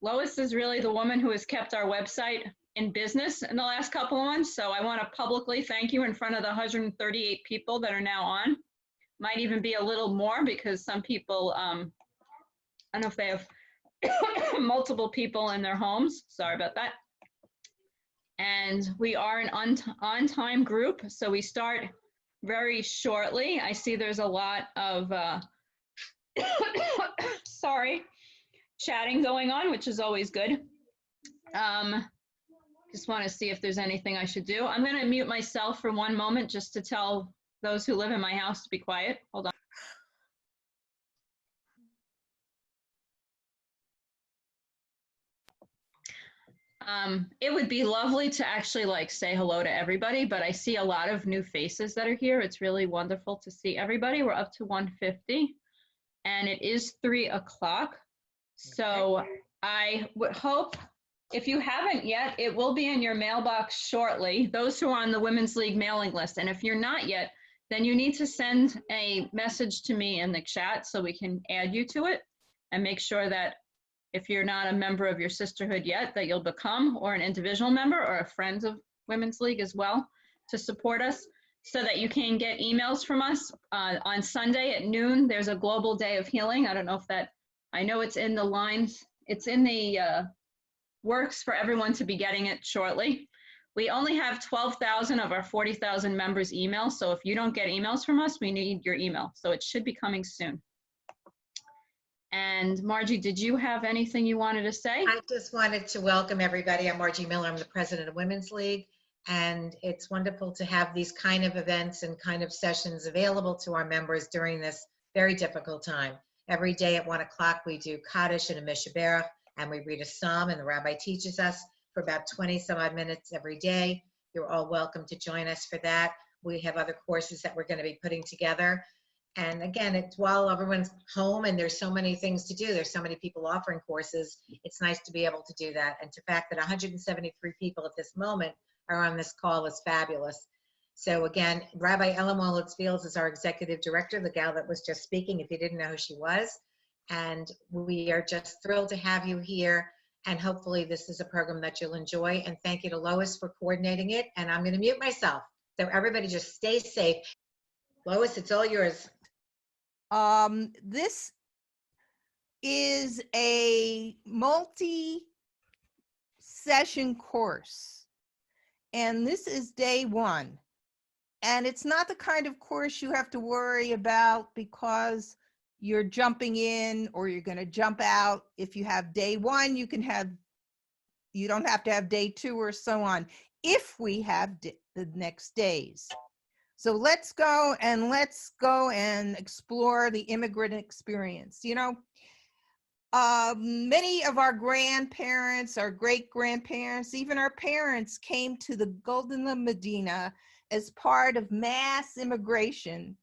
Lois is really the woman who has kept our website in business in the last couple of months. So I want to publicly thank you in front of the 138 people that are now on. Might even be a little more because some people, I don't know if they have multiple people in their homes. Sorry about that. And we are an on-time group, so we start very shortly. I see there's a lot of, sorry, chatting going on, which is always good. Just want to see if there's anything I should do. I'm going to mute myself for one moment just to tell those who live in my house to be quiet. Hold on. It would be lovely to actually like say hello to everybody, but I see a lot of new faces that are here. It's really wonderful to see everybody. We're up to 150 and it is 3 o'clock. So I would hope if you haven't yet, it will be in your mailbox shortly, those who are on the Women's League mailing list. And if you're not yet, then you need to send a message to me in the chat so we can add you to it and make sure that if you're not a member of your sisterhood yet, that you'll become, or an individual member or a friend of Women's League as well, to support us so that you can get emails from us. On Sunday at noon, there's a global day of healing. I don't know if that, I know it's in the lines, it's in the works for everyone to be getting it shortly. We only have 12,000 of our 40,000 members email. So if you don't get emails from us, we need your email. So it should be coming soon. And Margie, did you have anything you wanted to say? I just wanted to welcome everybody. I'm Margie Miller. I'm the president of Women's League. And it's wonderful to have these kind of events and kind of sessions available to our members during this very difficult time. Every day at 1 o'clock, we do Kaddish and a Mishaberach, and we read a psalm, and the rabbi teaches us for about 20 some odd minutes every day. You're all welcome to join us for that. We have other courses that we're going to be putting together. And again, it's while everyone's home and there's so many things to do, there's so many people offering courses, it's nice to be able to do that. And the fact that 173 people at this moment are on this call is fabulous. So again, Rabbi Ellen Wolitz-Fields is our executive director, the gal that was just speaking, if you didn't know who she was. And we are just thrilled to have you here. And hopefully this is a program that you'll enjoy. And thank you to Lois for coordinating it. And I'm going to mute myself. So everybody just stay safe. Lois, it's all yours. This is a multi-session course, and this is day 1. And it's not the kind of course you have to worry about because you're jumping in or you're going to jump out. If you have day 1, you don't have to have day 2 or so on, if we have the next days. So let's go and explore the immigrant experience. You know, many of our grandparents, our great-grandparents, even our parents came to the Golden Medina as part of mass immigration.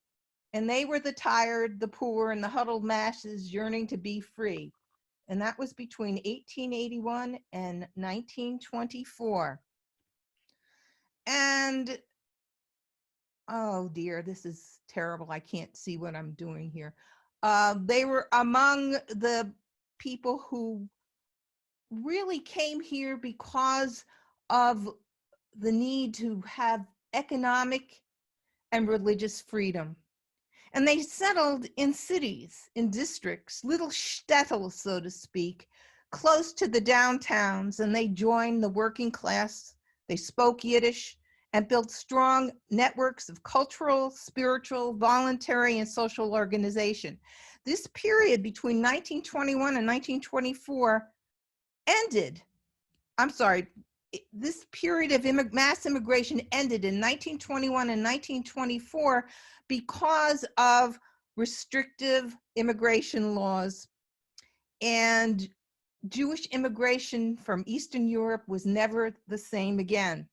And they were the tired, the poor, and the huddled masses yearning to be free. And that was between 1881 and 1924. And oh dear, this is terrible. I can't see what I'm doing here. They were among the people who really came here because of the need to have economic and religious freedom. And they settled in cities, in districts, little shtetls, so to speak, close to the downtowns, and they joined the working class. They spoke Yiddish and built strong networks of cultural, spiritual, voluntary, and social organization. This period between 1921 and 1924 ended. I'm sorry, this period of mass immigration ended in 1921 and 1924 because of restrictive immigration laws, and Jewish immigration from Eastern Europe was never the same again.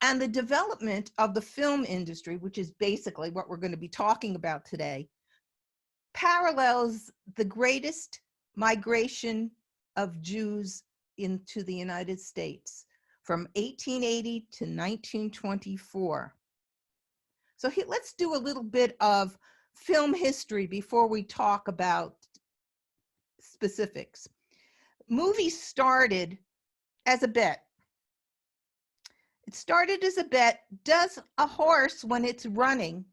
And the development of the film industry, which is basically what we're going to be talking about today, parallels the greatest migration of Jews into the United States from 1880 to 1924. So let's do a little bit of film history before we talk about specifics. movie started as a bet. It started as a bet. Does a horse, when it's running,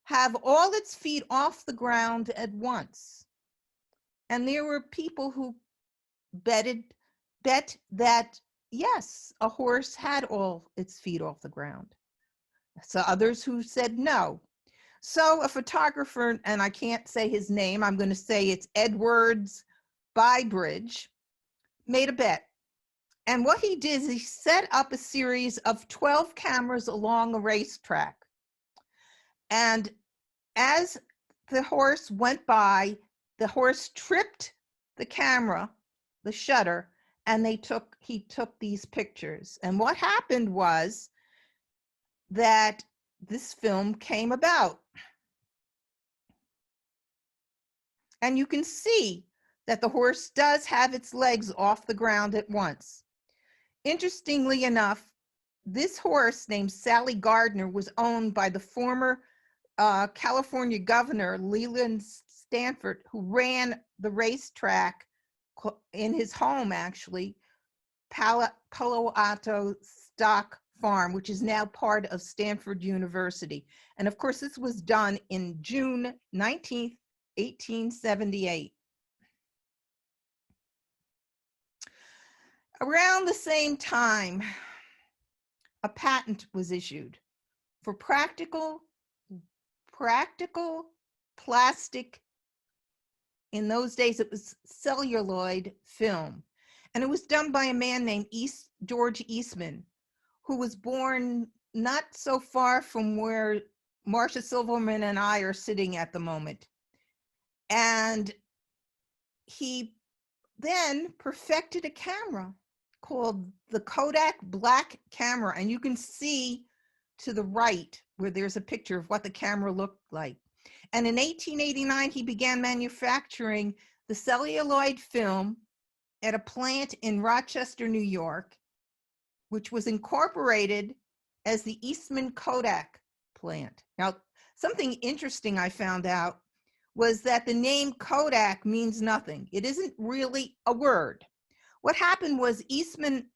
have all its feet off the ground at once? And there were people who bet that yes, a horse had all its feet off the ground. So others who said no. So a photographer, and I can't say his name, I'm going to say it's Edwards Bybridge, made a bet. And what he did is he set up a series of 12 cameras along a racetrack. And as the horse went by, the horse tripped the camera, the shutter, and he took these pictures. And what happened was that this film came about. And you can see that the horse does have its legs off the ground at once. Interestingly enough, this horse named Sally Gardner was owned by the former California governor, Leland Stanford, who ran the racetrack in his home, actually, Palo Alto Stock Farm, which is now part of Stanford University. And of course, this was done in June 19th, 1878. Around the same time, a patent was issued for practical plastic, in those days it was celluloid film. And it was done by a man named George Eastman, who was born not so far from where Marcia Silverman and I are sitting at the moment. And he then perfected a camera called the Kodak Black camera. And you can see to the right where there's a picture of what the camera looked like. And in 1889, he began manufacturing the celluloid film at a plant in Rochester, New York, which was incorporated as the Eastman Kodak plant. Now, something interesting I found out was that the name Kodak means nothing. It isn't really a word. What happened was Eastman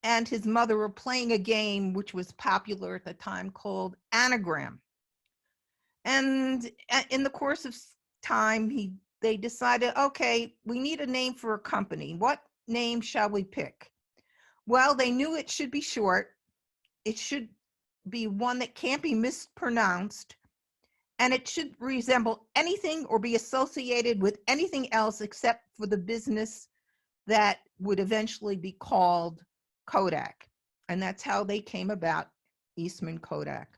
and his mother were playing a game which was popular at the time called Anagram. And in the course of time, they decided, okay, we need a name for a company. What name shall we pick? Well, they knew it should be short. It should be one that can't be mispronounced. And it should resemble anything or be associated with anything else except for the business that would eventually be called Kodak. And that's how they came about Eastman Kodak.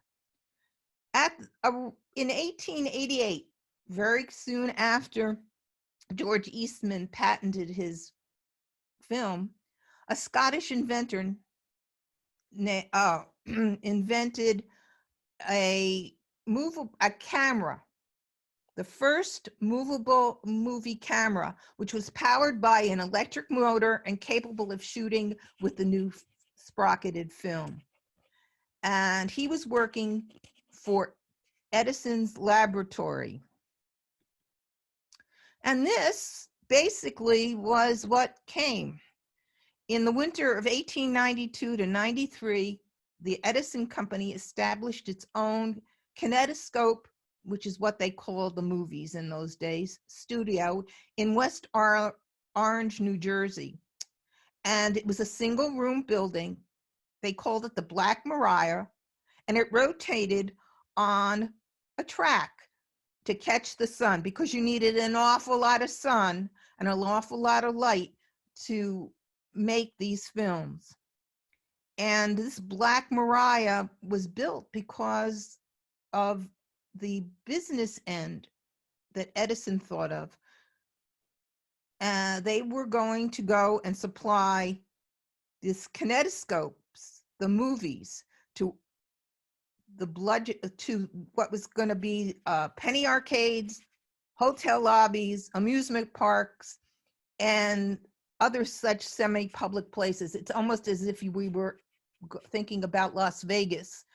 In 1888, very soon after George Eastman patented his film, a Scottish inventor invented a camera, the first movable movie camera, which was powered by an electric motor and capable of shooting with the new sprocketed film. And he was working for Edison's laboratory. And this basically was what came. In the winter of 1892 to 93, the Edison Company established its own kinetoscope, which is what they called the movies in those days, studio in West Orange, New Jersey. And it was a single room building. They called it the Black Maria, and it rotated on a track to catch the sun because you needed an awful lot of sun and an awful lot of light to make these films. And this Black Maria was built because of the business end that Edison thought of. They were going to go and supply this kinetoscopes, the movies, to what was going to be penny arcades, hotel lobbies, amusement parks, and other such semi-public places. It's almost as if we were thinking about Las Vegas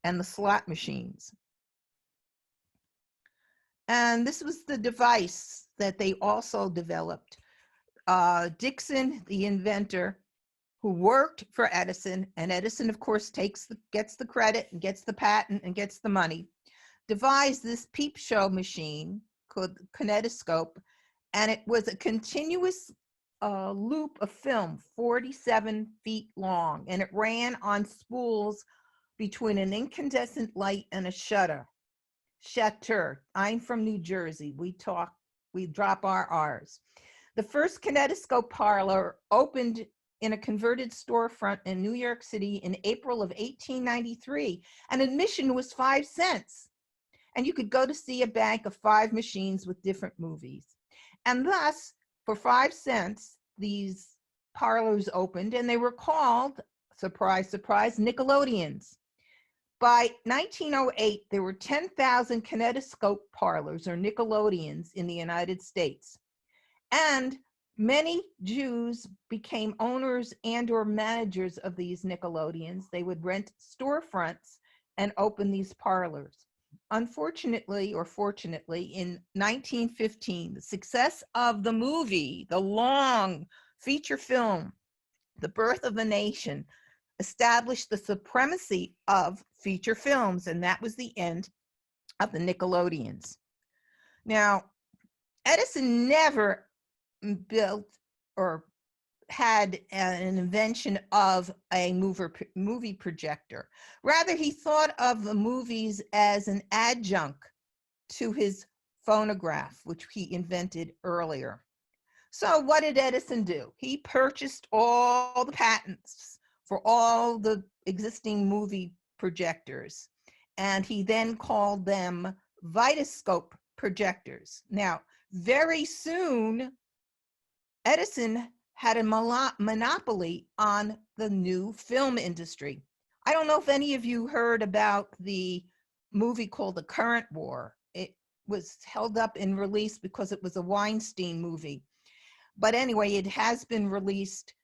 and the slot machines. And this was the device that they also developed. Dixon, the inventor, who worked for Edison, and Edison, of course, gets the credit and gets the patent and gets the money, devised this peep show machine called kinetoscope, and it was a continuous loop of film, 47 feet long, and it ran on spools between an incandescent light and a shutter. I'm from New Jersey. We drop our R's. The first kinetoscope parlor opened in a converted storefront in New York City in April of 1893, and admission was 5 cents. And you could go to see a bank of 5 machines with different movies. And thus, for 5 cents, these parlors opened, and they were called, surprise, surprise, Nickelodeons. By 1908, there were 10,000 kinetoscope parlors, or Nickelodeons, in the United States. And many Jews became owners and or managers of these Nickelodeons. They would rent storefronts and open these parlors. Unfortunately, or fortunately, in 1915, the success of the movie, the long feature film, The Birth of a Nation, established the supremacy of feature films, and that was the end of the Nickelodeons. Now, Edison never built or had an invention of a movie projector. Rather, he thought of the movies as an adjunct to his phonograph, which he invented earlier. So what did Edison do? He purchased all the patents for all the existing movie projectors, and he then called them Vitascope projectors. Now, very soon, Edison had a monopoly on the new film industry. I don't know if any of you heard about the movie called The Current War. It was held up in release because it was a Weinstein movie. But anyway, it has been released,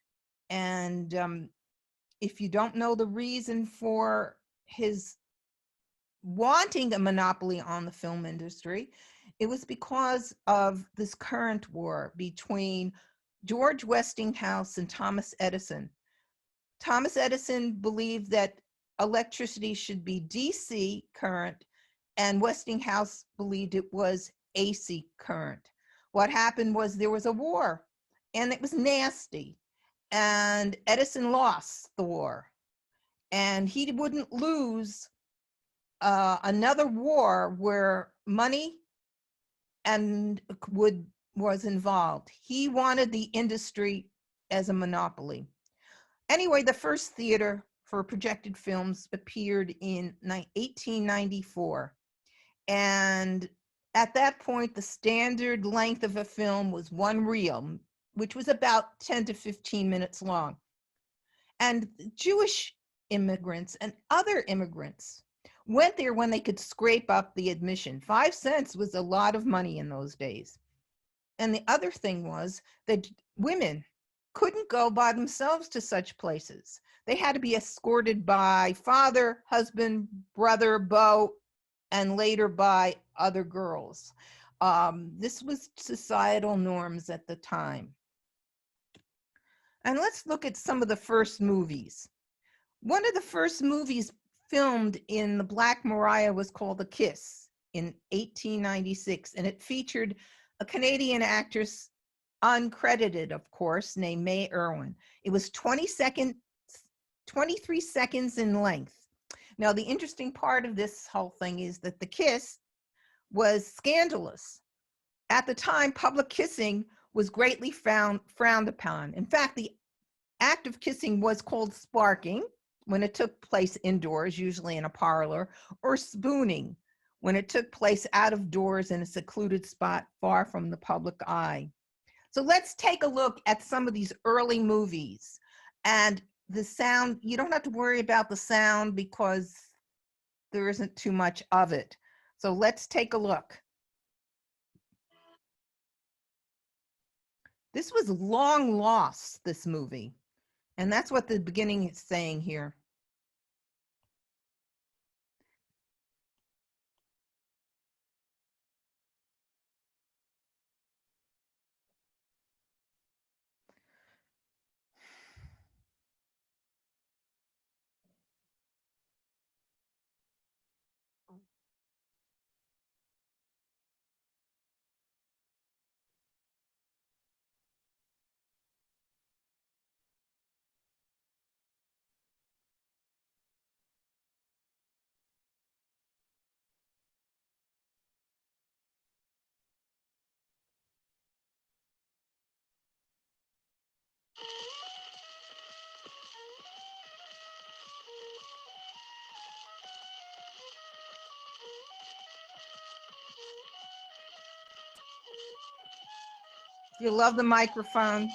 and if you don't know the reason for his wanting a monopoly on the film industry, it was because of this current war between George Westinghouse and Thomas Edison. Thomas Edison believed that electricity should be DC current, and Westinghouse believed it was AC current. What happened was there was a war, and it was nasty, and Edison lost the war, and he wouldn't lose another war where money and was involved. He wanted the industry as a monopoly. Anyway, the first theater for projected films appeared in 1894. And at that point, the standard length of a film was 1 reel, which was about 10 to 15 minutes long. And Jewish immigrants and other immigrants went there when they could scrape up the admission. 5 cents was a lot of money in those days. And the other thing was that women couldn't go by themselves to such places. They had to be escorted by father, husband, brother, beau, and later by other girls. This was societal norms at the time. And let's look at some of the first movies. One of the first movies filmed in the Black Maria was called The Kiss in 1896, and it featured a Canadian actress, uncredited, of course, named Mae Irwin. It was 23 seconds in length. Now, the interesting part of this whole thing is that the kiss was scandalous. At the time, public kissing was greatly frowned upon. In fact, the act of kissing was called sparking when it took place indoors, usually in a parlor, or spooning when it took place out of doors in a secluded spot far from the public eye. So let's take a look at some of these early movies. And the sound, you don't have to worry about the sound because there isn't too much of it. So let's take a look. This was long lost, this movie. And that's what the beginning is saying here. You love the microphone.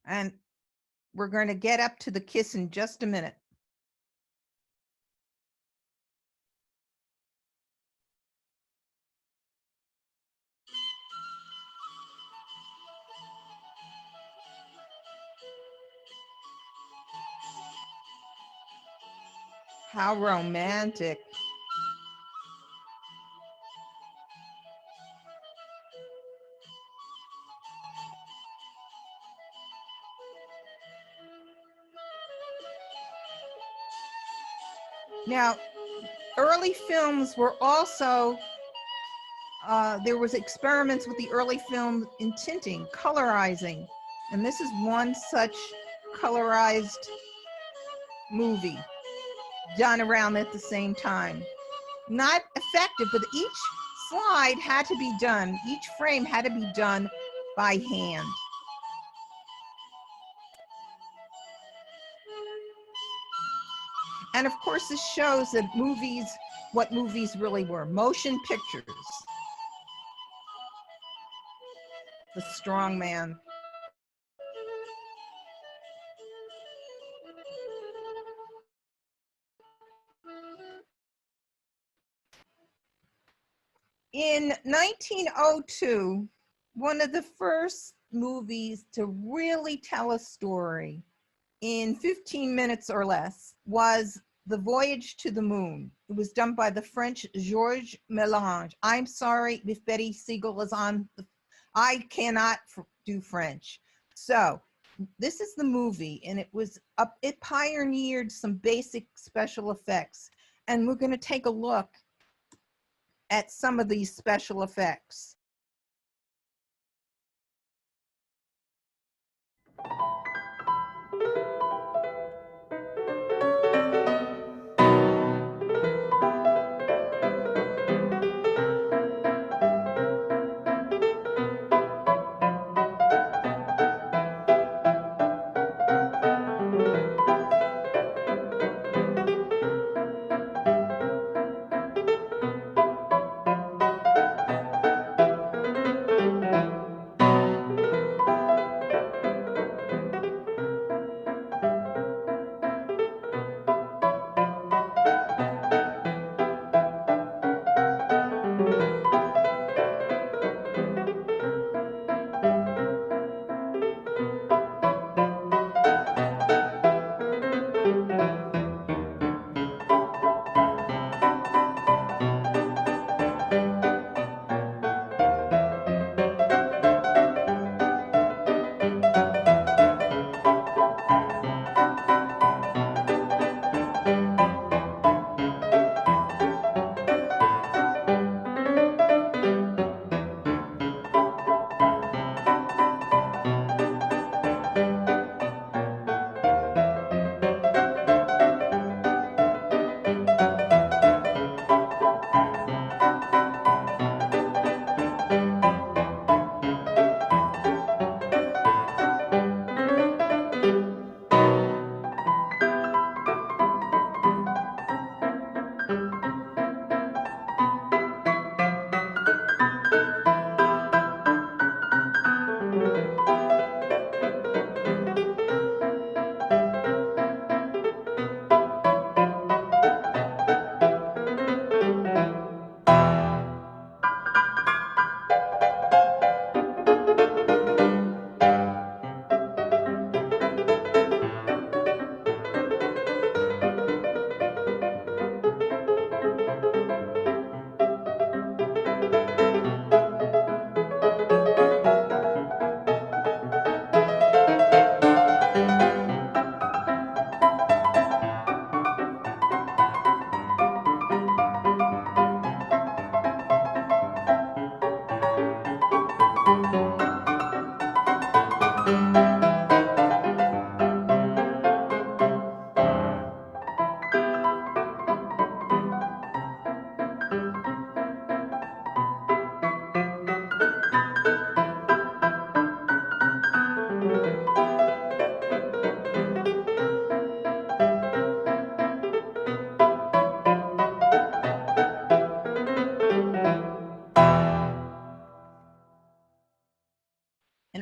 And we're going to get up to the kiss in just a minute. How romantic. Now, early films were also, there was experiments with the early film in tinting, colorizing. And this is one such colorized movie done around at the same time. Not effective, but each slide had to be done, each frame had to be done by hand. And of course, this shows that movies, what movies really were, motion pictures. The strong man. In 1902, one of the first movies to really tell a story in 15 minutes or less was The Voyage to the Moon. It was done by the French Georges Mélange. I'm sorry if Betty Siegel is on. I cannot do French. So this is the movie, and it pioneered some basic special effects. And we're going to take a look at some of these special effects.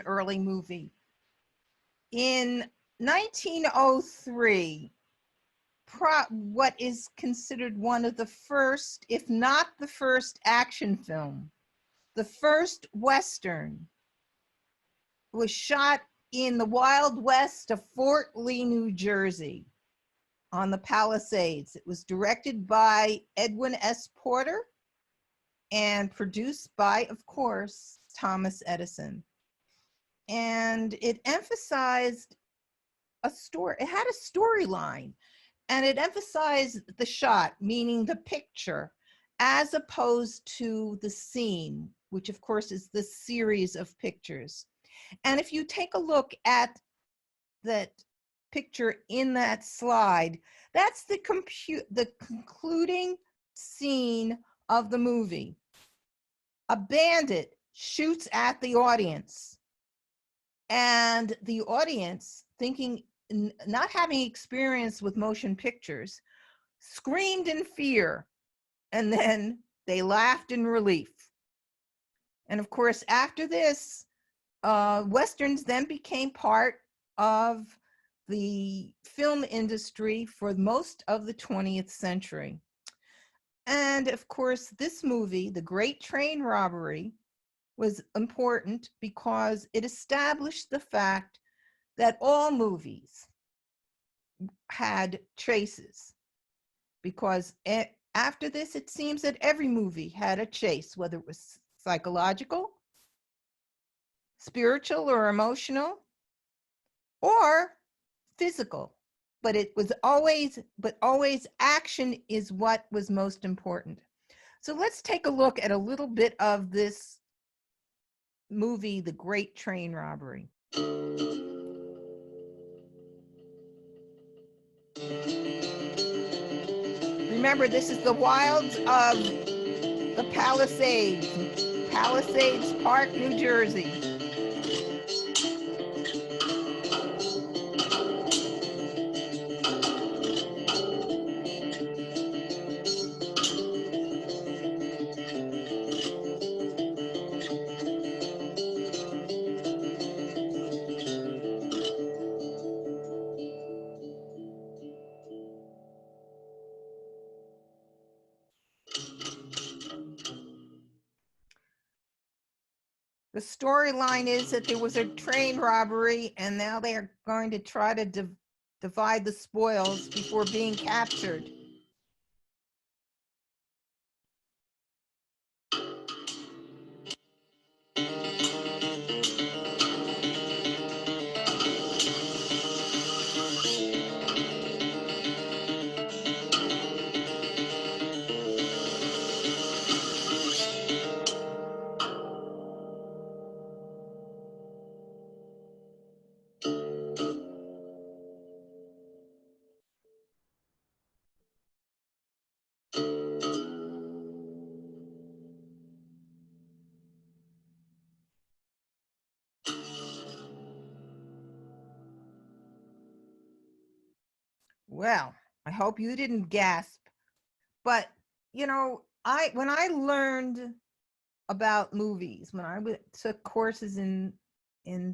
early movie. In 1903, what is considered one of the first, if not the first action film, the first Western, was shot in the Wild West of Fort Lee, New Jersey, on the Palisades. It was directed by Edwin S. Porter and produced by, of course, Thomas Edison. And it emphasized a story. It had a storyline, and it emphasized the shot, meaning the picture, as opposed to the scene, which of course is the series of pictures. And if you take a look at that picture in that slide, that's the concluding scene of the movie. A bandit shoots at the audience, and the audience, thinking, not having experience with motion pictures, screamed in fear, and then they laughed in relief. And of course, after this, Westerns then became part of the film industry for most of the 20th century. And of course, this movie, The Great Train Robbery, was important because it established the fact that all movies had chases. Because after this, it seems that every movie had a chase, whether it was psychological, spiritual or emotional, or physical. But it was always action is what was most important. So let's take a look at a little bit of this movie, The Great Train Robbery. Remember, this is the wilds of the Palisades, Palisades Park, New Jersey. The storyline is that there was a train robbery, and now they are going to try to divide the spoils before being captured. Well, I hope you didn't gasp, but you know, when I learned about movies, when I took courses in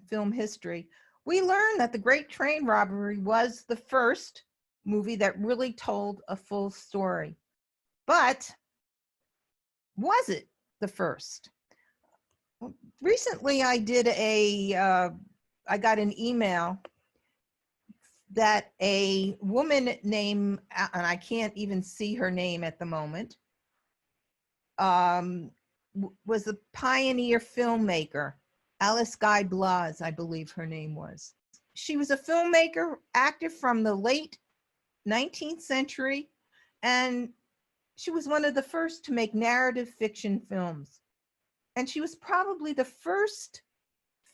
film history, we learned that The Great Train Robbery was the first movie that really told a full story. But was it the first? Recently, I got an email that a woman named, and I can't even see her name at the moment, was a pioneer filmmaker, Alice Guy Blas, I believe her name was. She was a filmmaker, active from the late 19th century, and she was one of the first to make narrative fiction films. And she was probably the first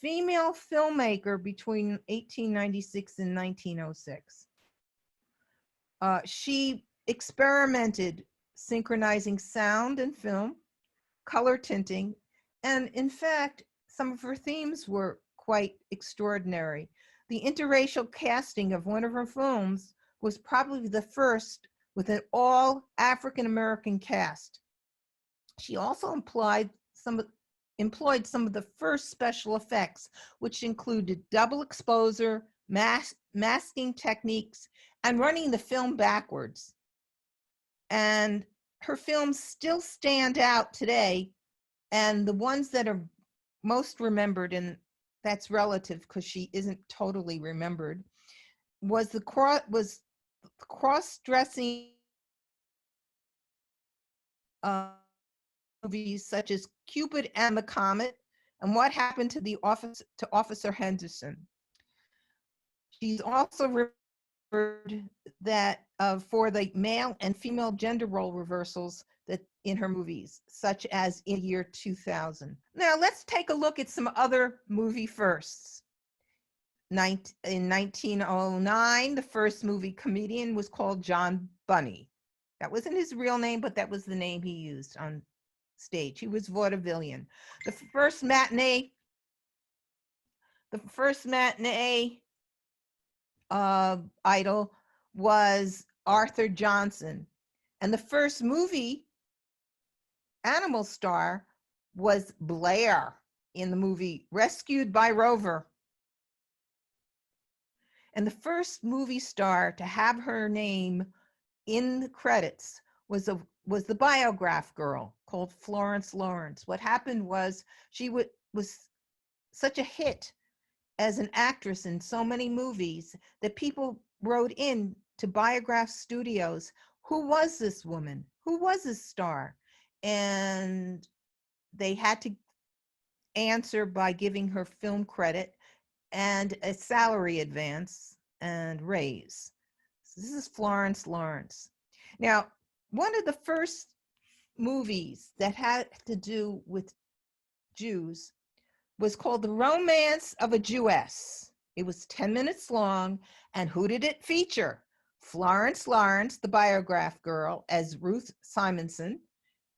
female filmmaker between 1896 and 1906. She experimented synchronizing sound and film, color tinting, and in fact, some of her themes were quite extraordinary. The interracial casting of one of her films was probably the first with an all African-American cast. She also employed some employed some of the first special effects, which included double exposure, masking techniques, and running the film backwards. And her films still stand out today, and the ones that are most remembered, and that's relative because she isn't totally remembered, was the cross-dressing movies such as Cupid and the Comet and What Happened to Officer Henderson. She's also remembered that for the male and female gender role reversals that in her movies, such as in the year 2000. Now let's take a look at some other movie firsts. In 1909, the first movie comedian was called John Bunny. That wasn't his real name, but that was the name he used on stage. He was vaudevillian. The first matinee idol was Arthur Johnson. And the first movie animal star was Blair in the movie Rescued by Rover. And the first movie star to have her name in the credits was the Biograph girl called Florence Lawrence. What happened was she was such a hit as an actress in so many movies that people wrote in to Biograph Studios, who was this woman? Who was this star? And they had to answer by giving her film credit and a salary advance and raise. So this is Florence Lawrence. Now, one of the first movies that had to do with Jews was called The Romance of a Jewess. It was 10 minutes long, and who did it feature? Florence Lawrence, the Biograph girl, as Ruth Simonson,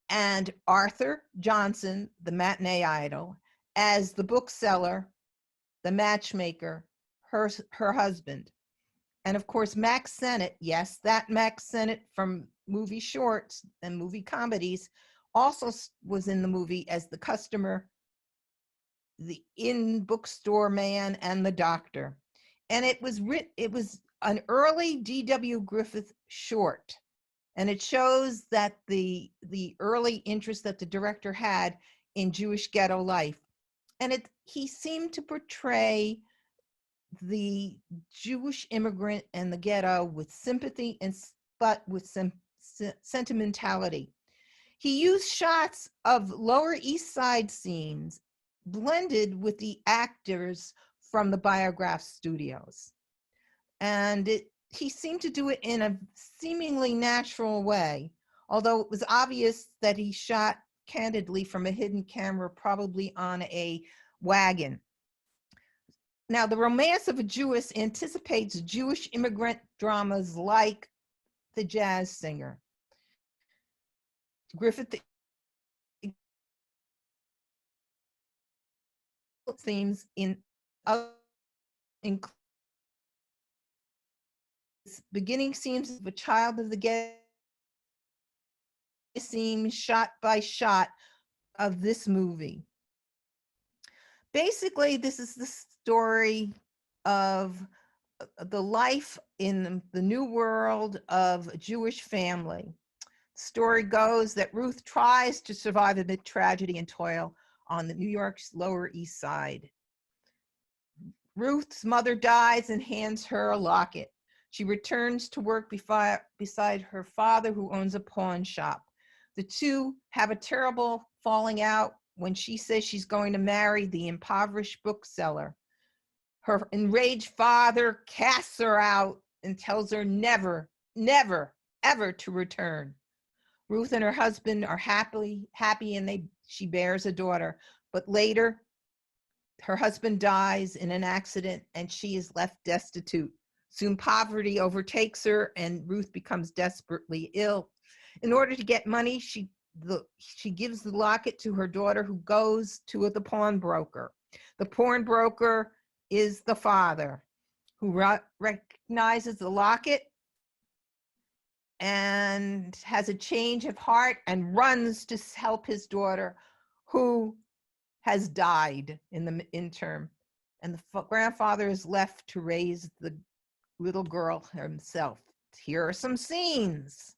and Arthur Johnson, the matinee idol, as the bookseller, the matchmaker, her husband. And of course, Max Sennett, yes, that Max Sennett from movie shorts and movie comedies, also was in the movie as the customer, the in-bookstore man, and the doctor. And it was an early D.W. Griffith short. And it shows that the early interest that the director had in Jewish ghetto life. And he seemed to portray the Jewish immigrant and the ghetto with sympathy but with some sentimentality. He used shots of Lower East Side scenes blended with the actors from the Biograph studios. And he seemed to do it in a seemingly natural way, although it was obvious that he shot candidly from a hidden camera, probably on a wagon. Now, The Romance of a Jewess anticipates Jewish immigrant dramas like The Jazz Singer. Griffith themes include beginning scenes of a child of the ghetto, scenes shot by shot of this movie. Basically, this is the story of the life in the new world of a Jewish family. The story goes that Ruth tries to survive amid tragedy and toil on the New York's Lower East Side. Ruth's mother dies and hands her a locket. She returns to work beside her father, who owns a pawn shop. The two have a terrible falling out when she says she's going to marry the impoverished bookseller. Her enraged father casts her out and tells her never, never, ever to return. Ruth and her husband are happy, and she bears a daughter. But later, her husband dies in an accident and she is left destitute. Soon poverty overtakes her and Ruth becomes desperately ill. In order to get money, she gives the locket to her daughter, who goes to the pawnbroker. The pawnbroker is the father, who recognizes the locket and has a change of heart and runs to help his daughter, who has died in the interim, and the grandfather is left to raise the little girl himself. Here are some scenes.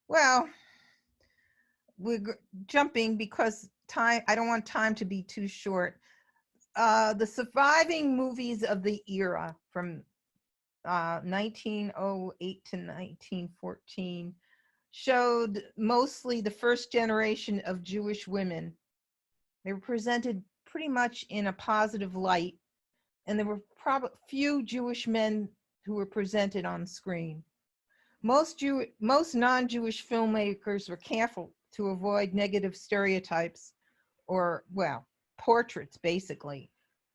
Well, we're jumping because time, I don't want time to be too short. The surviving movies of the era from 1908 to 1914 showed mostly the first generation of Jewish women. They were presented pretty much in a positive light, and there were probably few Jewish men who were presented on screen. Most non-Jewish filmmakers were careful to avoid negative stereotypes, or, well, portraits, basically,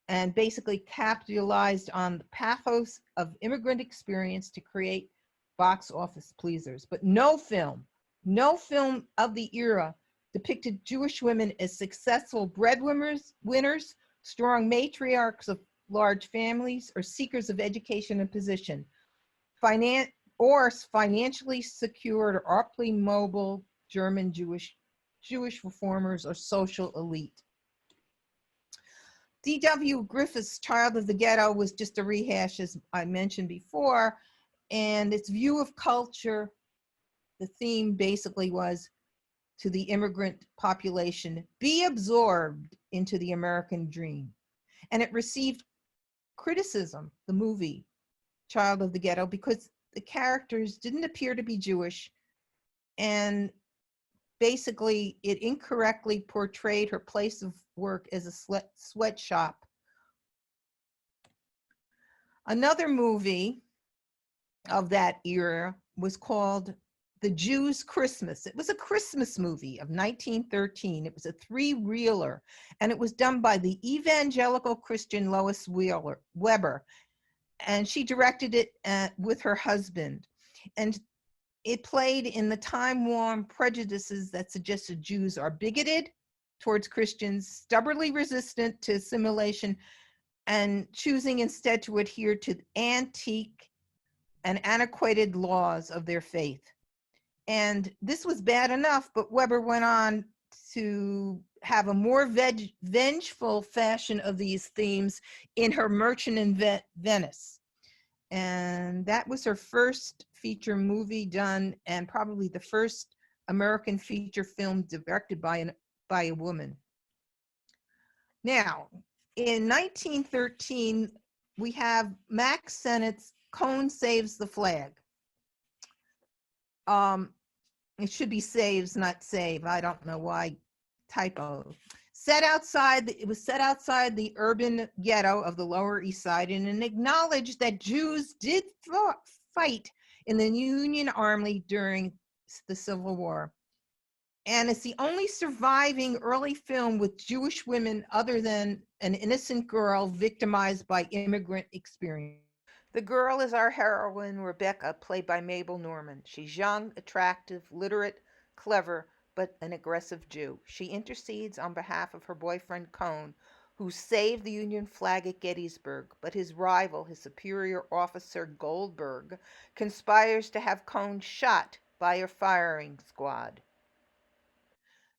and basically capitalized on the pathos of immigrant experience to create box office pleasers. But no film of the era depicted Jewish women as successful breadwinners, strong matriarchs of large families, or seekers of education and position, or financially secured or uply mobile German Jewish reformers or social elite. D.W. Griffith's Child of the Ghetto was just a rehash, as I mentioned before, and its view of culture, the theme basically was to the immigrant population, be absorbed into the American dream. And it received criticism, the movie Child of the Ghetto, because the characters didn't appear to be Jewish, and basically it incorrectly portrayed her place of work as a sweatshop. Another movie of that era was called The Jew's Christmas. It was a Christmas movie of 1913. It was a three-reeler, and it was done by the evangelical Christian Lois Weber, and she directed it with her husband. And it played in the time-worn prejudices that suggested Jews are bigoted towards Christians, stubbornly resistant to assimilation, and choosing instead to adhere to antique and antiquated laws of their faith. And this was bad enough, but Weber went on to have a more vengeful fashion of these themes in her Merchant in Venice. And that was her first feature movie done, and probably the first American feature film directed by a woman. Now, in 1913, we have Max Sennett's Cone Saves the Flag. It should be saves, not save. I don't know why, typo. It was set outside the urban ghetto of the Lower East Side, and it acknowledged that Jews did fight in the Union Army during the Civil War. And it's the only surviving early film with Jewish women other than an innocent girl victimized by immigrant experience. The girl is our heroine, Rebecca, played by Mabel Normand. She's young, attractive, literate, clever, but an aggressive Jew. She intercedes on behalf of her boyfriend, Cone, who saved the Union flag at Gettysburg, but his rival, his superior officer, Goldberg, conspires to have Cone shot by a firing squad.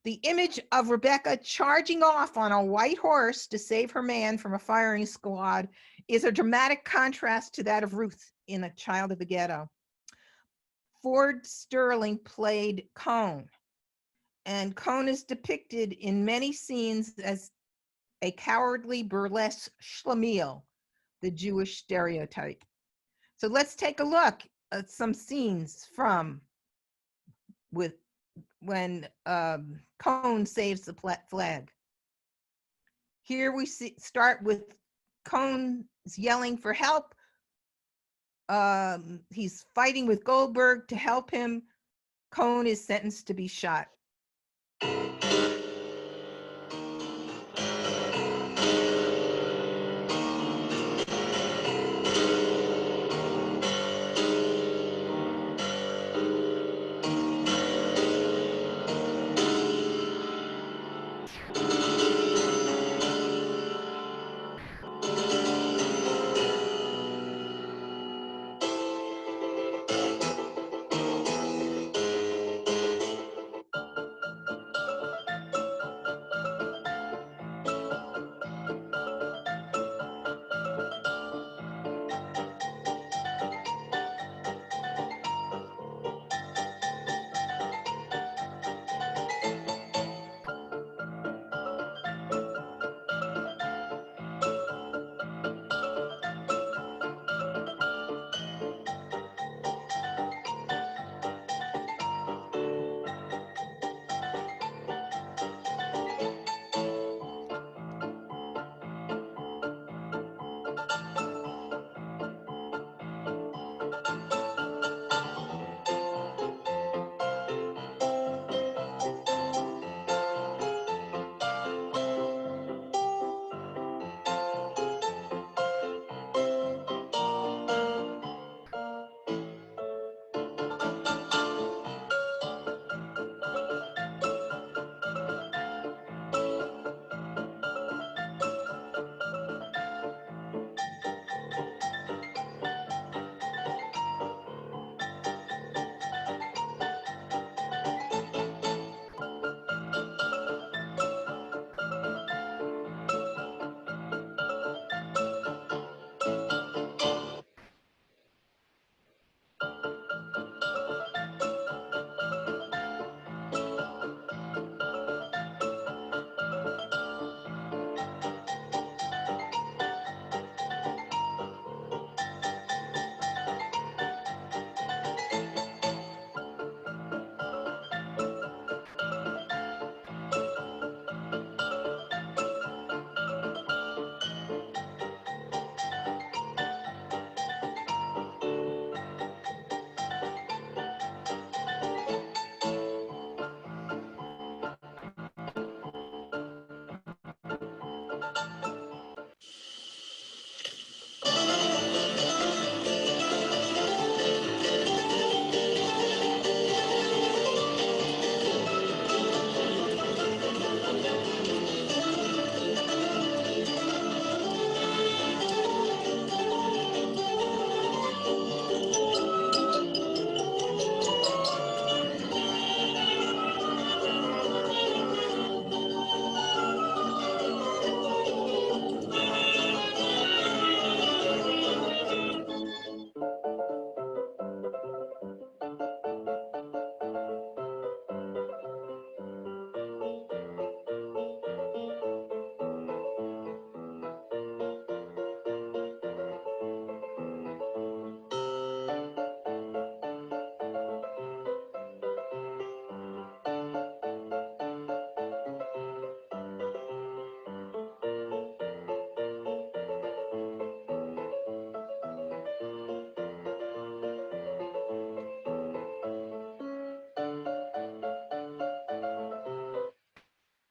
The image of Rebecca charging off on a white horse to save her man from a firing squad is a dramatic contrast to that of Ruth in A Child of the Ghetto. Ford Sterling played Cone, and Cone is depicted in many scenes as a cowardly burlesque schlemiel, the Jewish stereotype. So let's take a look at some scenes from when Cone saves the flag. Here we start with Cone's yelling for help. He's fighting with Goldberg to help him. Cone is sentenced to be shot.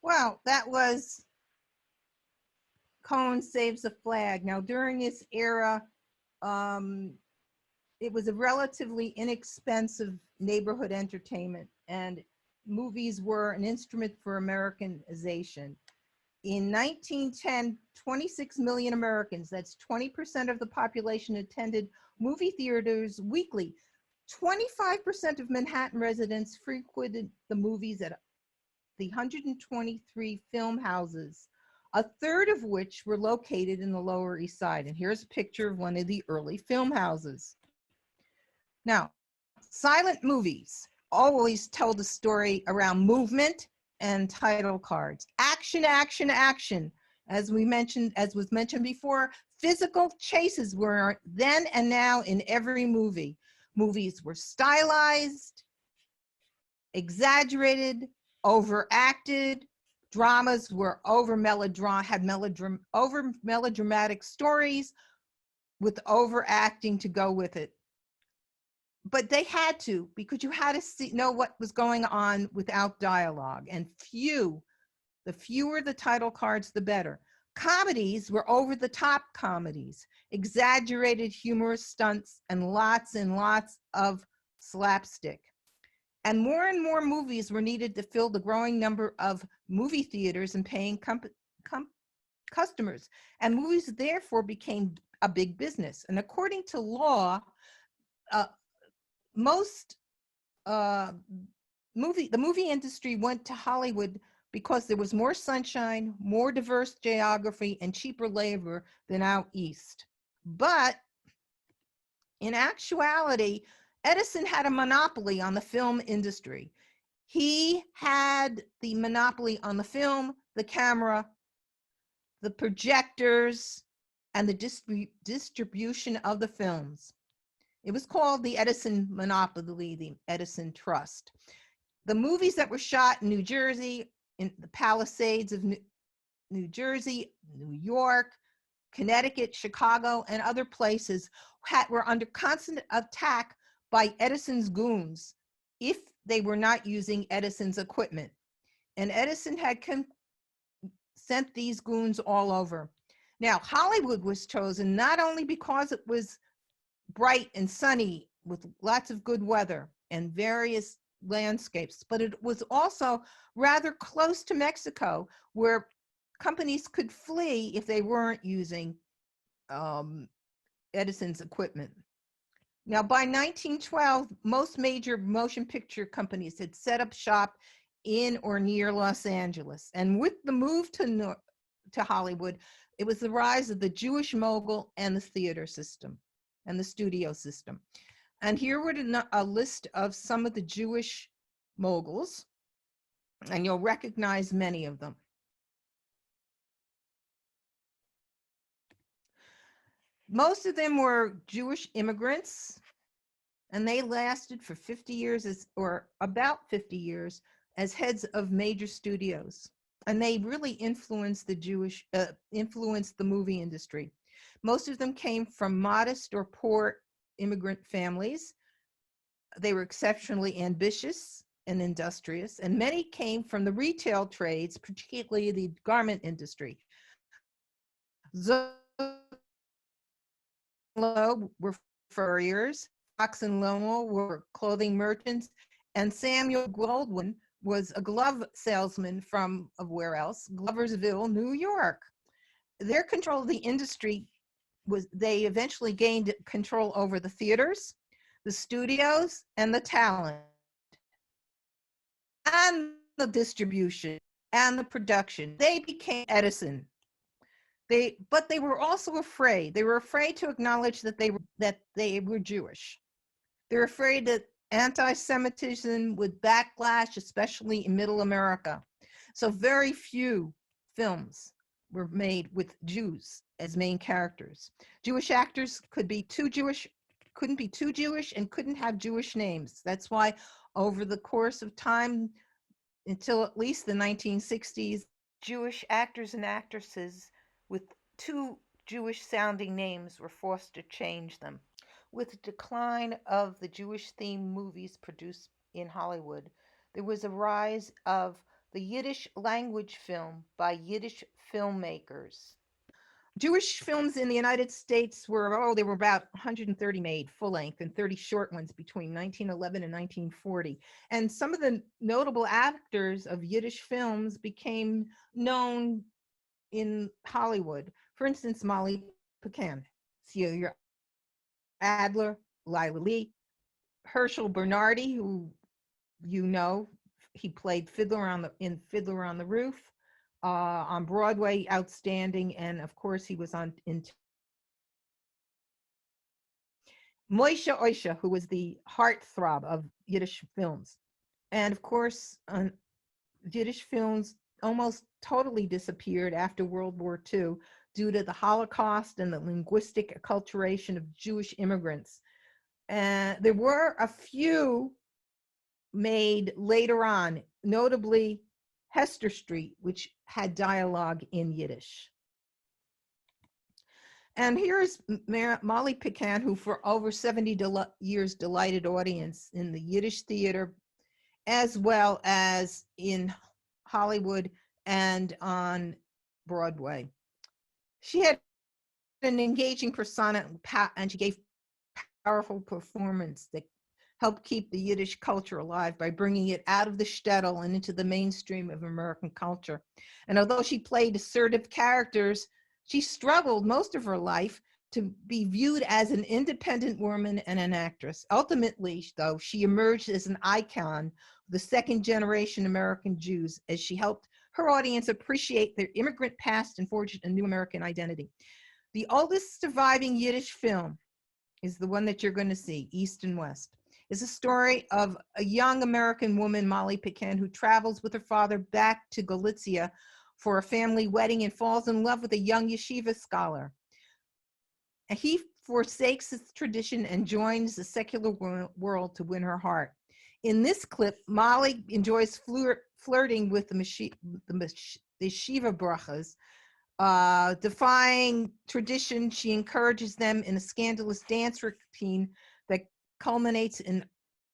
Well, that was Cone Saves the Flag. Now, during this era, it was a relatively inexpensive neighborhood entertainment, and movies were an instrument for Americanization. In 1910, 26 million Americans, that's 20% of the population, attended movie theaters weekly. 25% of Manhattan residents frequented the movies at the 123 film houses, a third of which were located in the Lower East Side. And here's a picture of one of the early film houses. Now, silent movies always tell the story around movement and title cards. Action, action, action. As was mentioned before, physical chases were then and now in every movie. Movies were stylized, exaggerated, overacted. Dramas were over melodramatic stories with overacting to go with it. But they had to, because you had to know what was going on without dialogue. And the fewer the title cards, the better. Comedies were over-the-top comedies, exaggerated humorous stunts, and lots of slapstick. And more movies were needed to fill the growing number of movie theaters and paying customers. And movies therefore became a big business. And according to law, the movie industry went to Hollywood because there was more sunshine, more diverse geography, and cheaper labor than out east. But in actuality, Edison had a monopoly on the film industry. He had the monopoly on the film, the camera, the projectors, and the distribution of the films. It was called the Edison monopoly, the Edison Trust. The movies that were shot in New Jersey, in the Palisades of New Jersey, New York, Connecticut, Chicago, and other places were under constant attack by Edison's goons if they were not using Edison's equipment. And Edison had sent these goons all over. Now, Hollywood was chosen not only because it was bright and sunny with lots of good weather and various landscapes, but it was also rather close to Mexico, where companies could flee if they weren't using Edison's equipment. Now, by 1912, most major motion picture companies had set up shop in or near Los Angeles. And with the move to Hollywood, it was the rise of the Jewish mogul and the theater system and the studio system. And here were a list of some of the Jewish moguls, and you'll recognize many of them. Most of them were Jewish immigrants, and they lasted for 50 years, or about 50 years, as heads of major studios. And they really influenced the movie industry. Most of them came from modest or poor immigrant families. They were exceptionally ambitious and industrious, and many came from the retail trades, particularly the garment industry. Zolo were furriers, Fox and Lowell were clothing merchants, and Samuel Goldwyn was a glove salesman of where else? Gloversville, New York. Their control of the industry they eventually gained control over the theaters, the studios, and the talent, and the distribution, and the production. They became Edison. But they were also afraid. They were afraid to acknowledge that they were Jewish. They're afraid that anti-Semitism would backlash, especially in Middle America. So very few films were made with Jews as main characters. Jewish actors couldn't be too Jewish, and couldn't have Jewish names. That's why over the course of time, until at least the 1960s, Jewish actors and actresses with two Jewish sounding names were forced to change them. With the decline of the Jewish themed movies produced in Hollywood, there was a rise of the Yiddish language film by Yiddish filmmakers. Jewish films in the United States there were about 130 made full length and 30 short ones between 1911 and 1940. And some of the notable actors of Yiddish films became known in Hollywood. For instance, Molly Pecan, Celia Adler, Lila Lee, Herschel Bernardi, who you know he played Fiddler in Fiddler on the Roof. On Broadway, outstanding, and of course he was in Moshe Oisha, who was the heartthrob of Yiddish films. And of course, Yiddish films almost totally disappeared after World War II due to the Holocaust and the linguistic acculturation of Jewish immigrants. And there were a few made later on, notably Hester Street, which had dialogue in Yiddish. And here's Molly Picant, who for over 70 years delighted audience in the Yiddish theater, as well as in Hollywood and on Broadway. She had an engaging persona, and she gave powerful performance that helped keep the Yiddish culture alive by bringing it out of the shtetl and into the mainstream of American culture. And although she played assertive characters, she struggled most of her life to be viewed as an independent woman and an actress. Ultimately, though, she emerged as an icon of the second-generation American Jews as she helped her audience appreciate their immigrant past and forged a new American identity. The oldest surviving Yiddish film is the one that you're going to see, East and West. It's a story of a young American woman, Molly Picant, who travels with her father back to Galicia for a family wedding and falls in love with a young yeshiva scholar. And he forsakes his tradition and joins the secular world to win her heart. In this clip, Molly enjoys flirting with the yeshiva brachas. Defying tradition, she encourages them in a scandalous dance routine that culminates in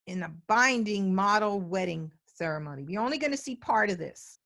a binding model wedding ceremony. We're only going to see part of this.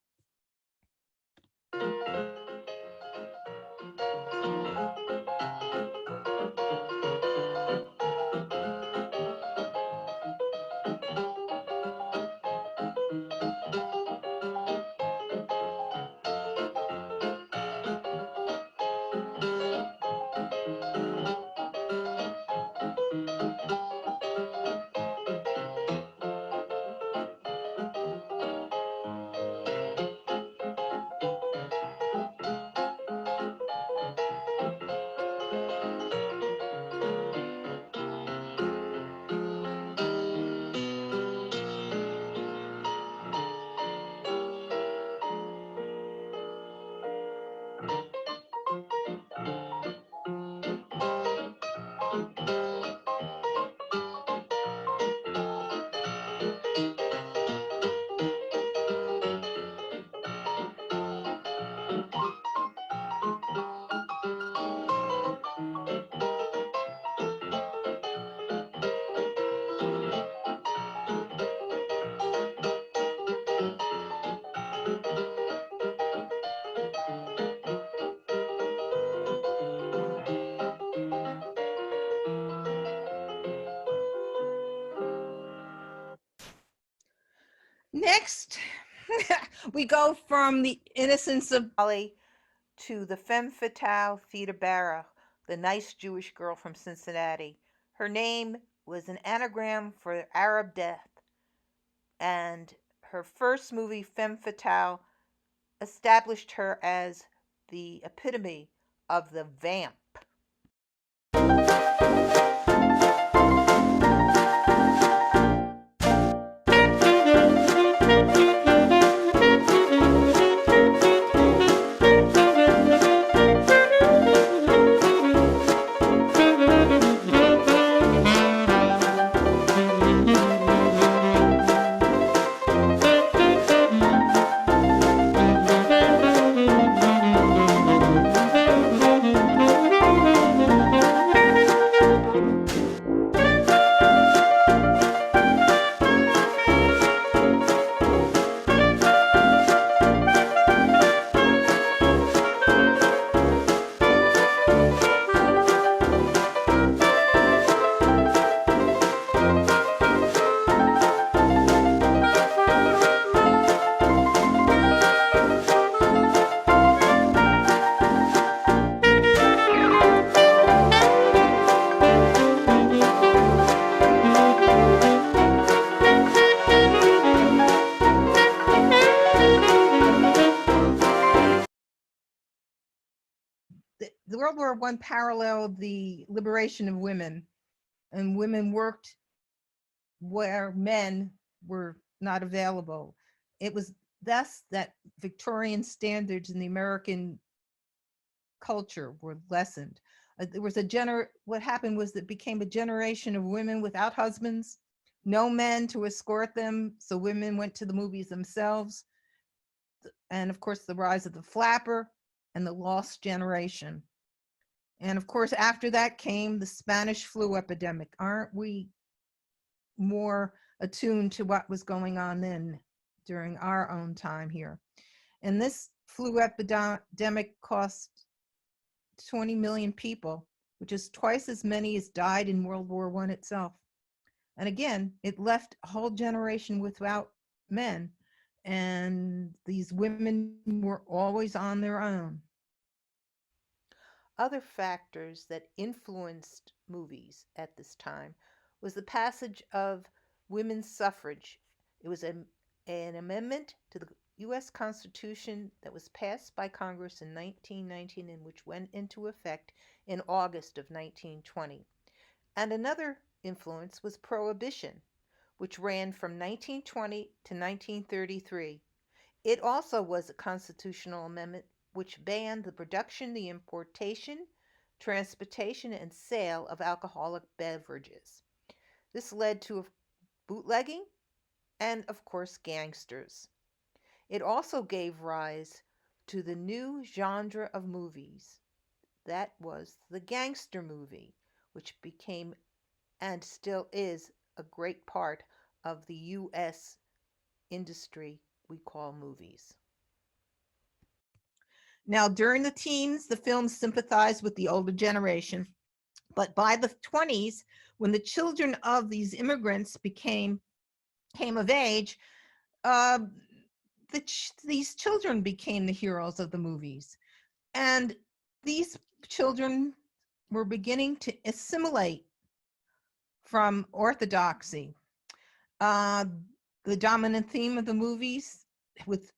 Next, we go from the innocence of Molly to the femme fatale Theda Bara, the nice Jewish girl from Cincinnati. Her name was an anagram for Arab death, and her first movie, Femme Fatale, established her as the epitome of the vamp. World War I paralleled the liberation of women, and women worked where men were not available. It was thus that Victorian standards in the American culture were lessened. There was what happened was that became a generation of women without husbands, no men to escort them, so women went to the movies themselves. And of course, the rise of the flapper and the lost generation. And of course, after that came the Spanish flu epidemic. Aren't we more attuned to what was going on then during our own time here? And this flu epidemic cost 20 million people, which is twice as many as died in World War I itself. And again, it left a whole generation without men, and these women were always on their own. Other factors that influenced movies at this time was the passage of women's suffrage. It was an amendment to the U.S. Constitution that was passed by Congress in 1919 and which went into effect in August of 1920. And another influence was Prohibition, which ran from 1920 to 1933. It also was a constitutional amendment which banned the production, the importation, transportation, and sale of alcoholic beverages. This led to bootlegging and, of course, gangsters. It also gave rise to the new genre of movies. That was the gangster movie, which became and still is a great part of the U.S. industry we call movies. Now, during the teens, the films sympathized with the older generation. But by the 20s, when the children of these immigrants came of age, these children became the heroes of the movies. And these children were beginning to assimilate from orthodoxy. The dominant theme of the movies, with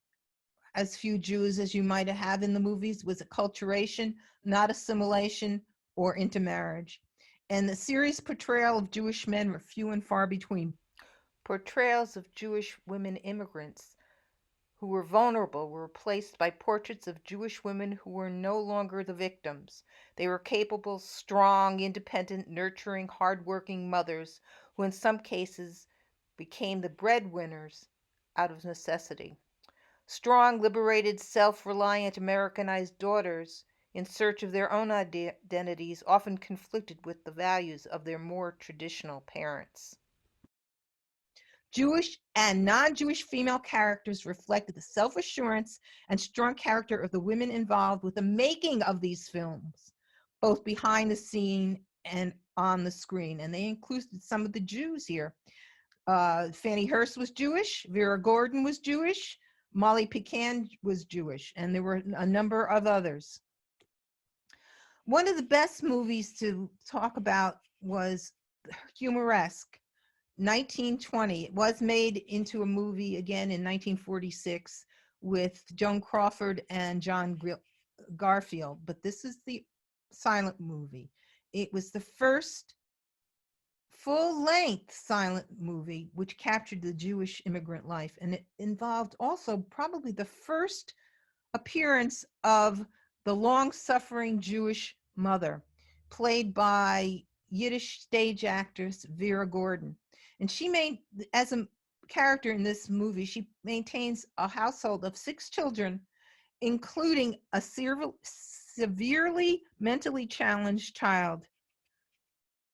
as few Jews as you might have in the movies, was acculturation, not assimilation or intermarriage. And the serious portrayal of Jewish men were few and far between. Portrayals of Jewish women immigrants who were vulnerable were replaced by portraits of Jewish women who were no longer the victims. They were capable, strong, independent, nurturing, hardworking mothers who in some cases became the breadwinners out of necessity. Strong, liberated, self-reliant, Americanized daughters in search of their own identities often conflicted with the values of their more traditional parents. Jewish and non-Jewish female characters reflected the self-assurance and strong character of the women involved with the making of these films, both behind the scene and on the screen. And they included some of the Jews here. Fannie Hurst was Jewish, Vera Gordon was Jewish, Molly Pecan was Jewish, and there were a number of others. One of the best movies to talk about was Humoresque, 1920. It was made into a movie again in 1946 with Joan Crawford and John Garfield, but this is the silent movie. It was the first full-length silent movie which captured the Jewish immigrant life, and it involved also probably the first appearance of the long-suffering Jewish mother, played by Yiddish stage actress Vera Gordon. And as a character in this movie, she maintains a household of 6 children, including a severely mentally challenged child.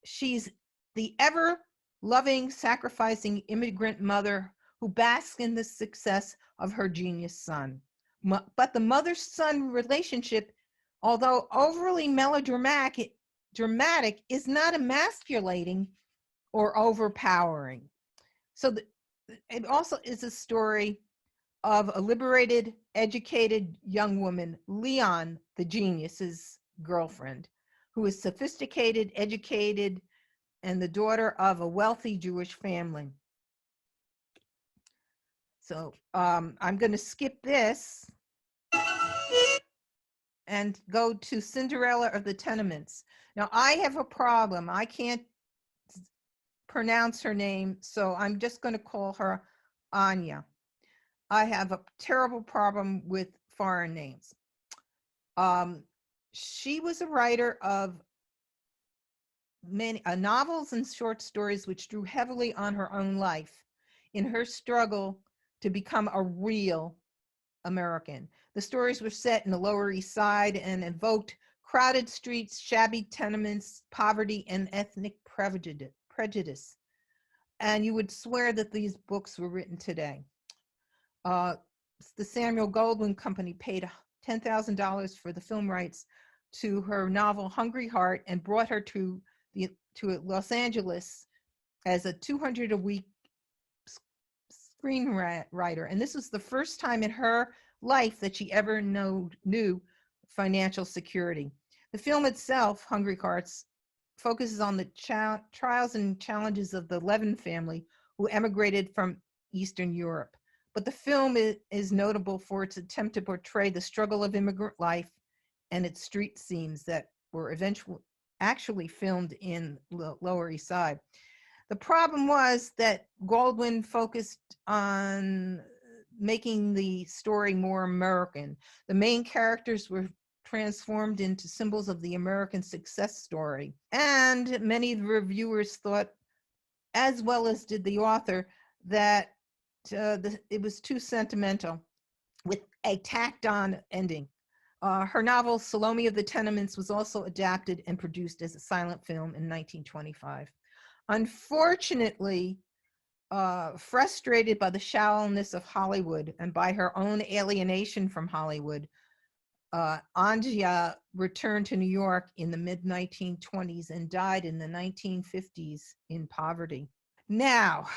She's the ever-loving, sacrificing immigrant mother who basks in the success of her genius son. But the mother-son relationship, although overly melodramatic, is not emasculating or overpowering. So it also is a story of a liberated, educated young woman, Leon, the genius's girlfriend, who is sophisticated, educated, and the daughter of a wealthy Jewish family. So I'm going to skip this and go to Cinderella of the Tenements. Now, I have a problem. I can't pronounce her name, so I'm just going to call her Anya. I have a terrible problem with foreign names. She was a writer of many novels and short stories which drew heavily on her own life in her struggle to become a real American. The stories were set in the Lower East Side and evoked crowded streets, shabby tenements, poverty, and ethnic prejudice. And you would swear that these books were written today. The Samuel Goldwyn Company paid $10,000 for the film rights to her novel Hungry Heart and brought her to Los Angeles as a 200 a week screenwriter. And this was the first time in her life that she ever knew financial security. The film itself, Hungry Hearts, focuses on the trials and challenges of the Levin family who emigrated from Eastern Europe. But the film is notable for its attempt to portray the struggle of immigrant life and its street scenes that were actually filmed in the Lower East Side. The problem was that Goldwyn focused on making the story more American. The main characters were transformed into symbols of the American success story. And many of the reviewers thought, as well as did the author, that it was too sentimental with a tacked on ending. Her novel Salome of the Tenements was also adapted and produced as a silent film in 1925. Unfortunately, frustrated by the shallowness of Hollywood and by her own alienation from Hollywood, Andrea returned to New York in the mid-1920s and died in the 1950s in poverty. Now,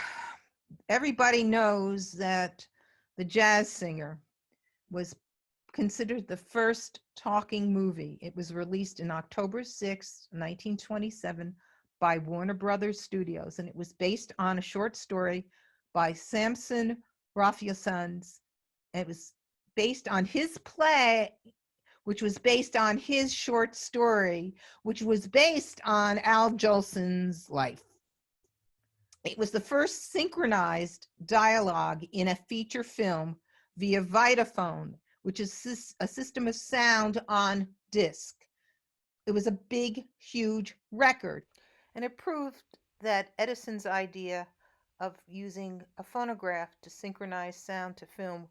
everybody knows that The Jazz Singer was considered the first talking movie. It was released in October 6, 1927 by Warner Brothers Studios, and it was based on a short story by Samson Raphaelsson. It was based on his play, which was based on his short story, which was based on Al Jolson's life. It was the first synchronized dialogue in a feature film via Vitaphone, which is a system of sound on disc. It was a big, huge record. And it proved that Edison's idea of using a phonograph to synchronize sound to film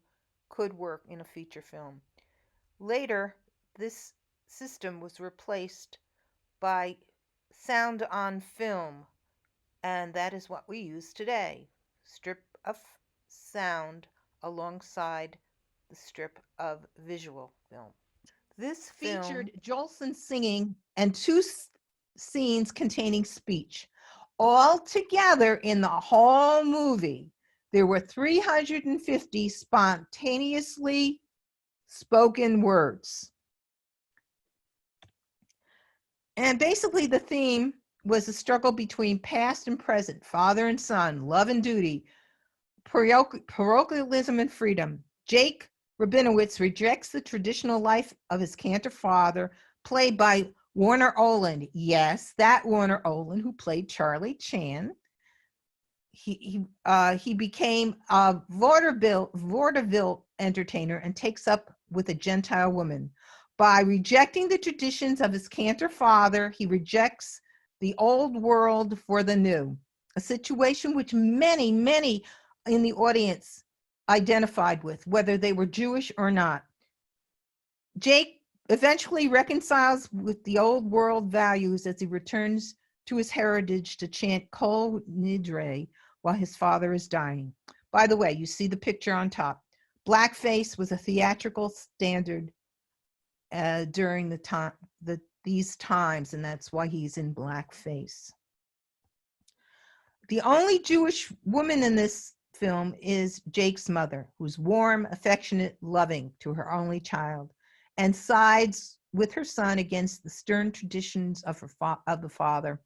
could work in a feature film. Later, this system was replaced by sound on film, and that is what we use today. Strip of sound alongside the strip of visual film. This featured Jolson singing and two scenes containing speech. All together in the whole movie, there were 350 spontaneously spoken words. And basically the theme was a struggle between past and present, father and son, love and duty, parochialism and freedom. Jake Rabinowitz rejects the traditional life of his cantor father, played by Warner Oland. Yes, that Warner Oland who played Charlie Chan. He became a vaudeville entertainer and takes up with a Gentile woman. By rejecting the traditions of his cantor father, he rejects the old world for the new, a situation which many in the audience identified with, whether they were Jewish or not. Jake eventually reconciles with the old world values as he returns to his heritage to chant Kol Nidre while his father is dying. By the way, you see the picture on top. Blackface was a theatrical standard during these times, and that's why he's in blackface. The only Jewish woman in this film is Jake's mother, who's warm, affectionate, loving to her only child, and sides with her son against the stern traditions of the father.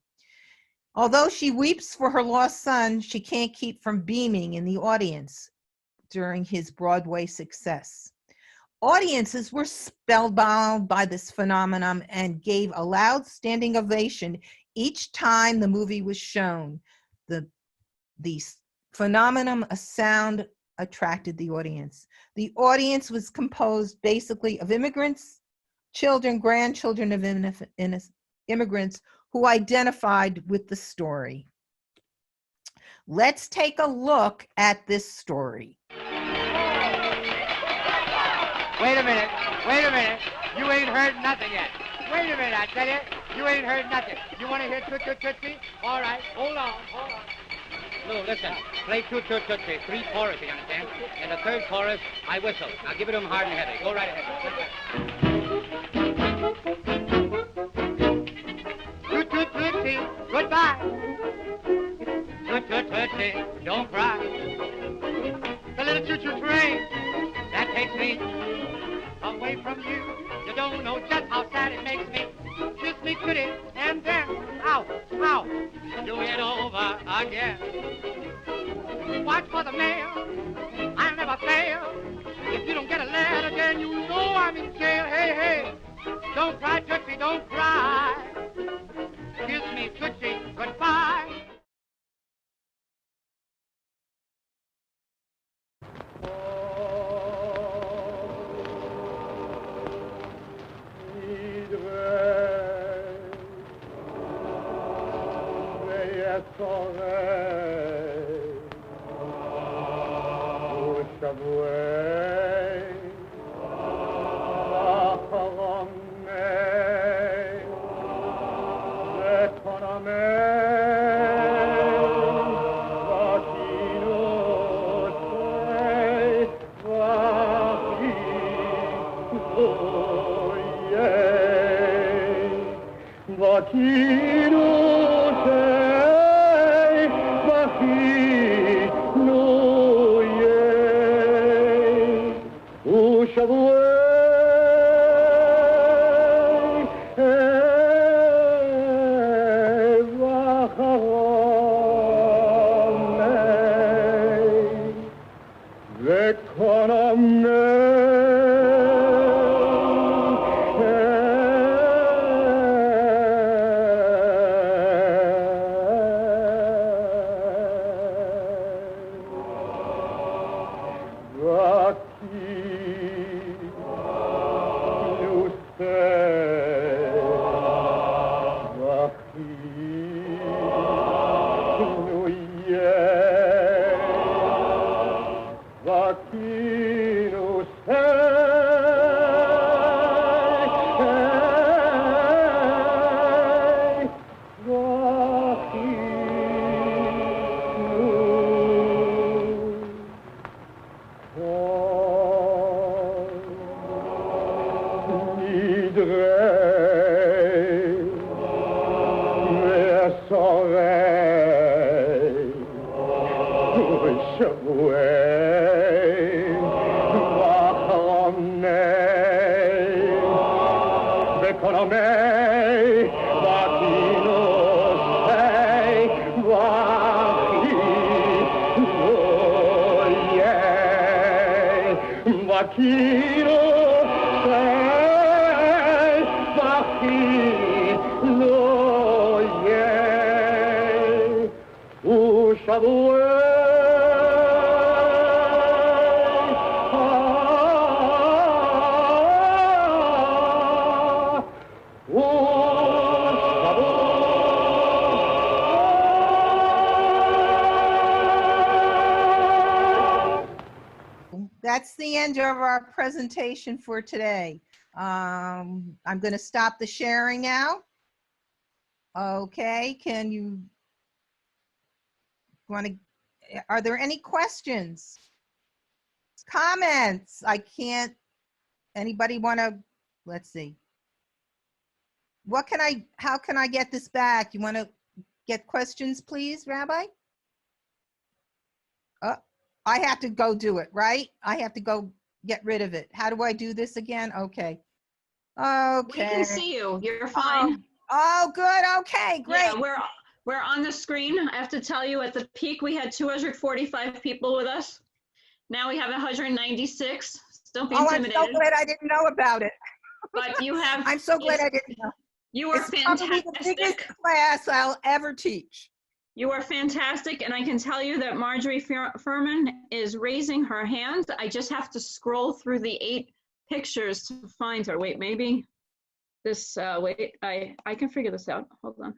Although she weeps for her lost son, she can't keep from beaming in the audience during his Broadway success. Audiences were spellbound by this phenomenon and gave a loud standing ovation each time the movie was shown. The phenomenon of sound attracted the audience. The audience was composed basically of immigrants, children, grandchildren of immigrants who identified with the story. Let's take a look at this story. Wait a minute. You ain't heard nothing yet. Wait a minute, I tell you. You ain't heard nothing. You want to hear Toot Toot Tootsie? All right, hold on. Lou, listen. Play Toot Toot Tootsie. 3 choruses, you understand? In the 3rd chorus, I whistle. Now give it to him hard and heavy. Go right ahead. Toot Toot Tootsie, goodbye. Toot Toot Tootsie, don't cry. The little choo-choo train that takes me away from you. You don't know just how sad it makes me. Kiss me pretty and then, ow, do it over again. Watch for the mail, I'll never fail. If you don't get a letter, then you know I'm in jail. Hey, don't cry, Tootsie, don't cry. Kiss me, Tootsie, goodbye. That's the end of our presentation for today. I'm going to stop the sharing now. Okay, can you want to, are there any questions? Comments? I can't, anybody want to, let's see. What can how can I get this back? You want to get questions, please, Rabbi? I have to go do it, right? I have to go get rid of it. How do I do this again? Okay. Okay. We can see you. You're fine. Oh, good. Okay, great. Yeah, we're on the screen. I have to tell you, at the peak, we had 245 people with us. Now we have 196. Don't be Oh, I'm so intimidated. glad I didn't know about it. But you have, I'm so glad I didn't know. you were It's probably the biggest fantastic. class I'll ever teach. You are fantastic, and I can tell you that Marjorie Furman is raising her hand. I just have to scroll through the 8 pictures to find her. Wait, maybe this, wait, I can figure this out. Hold on.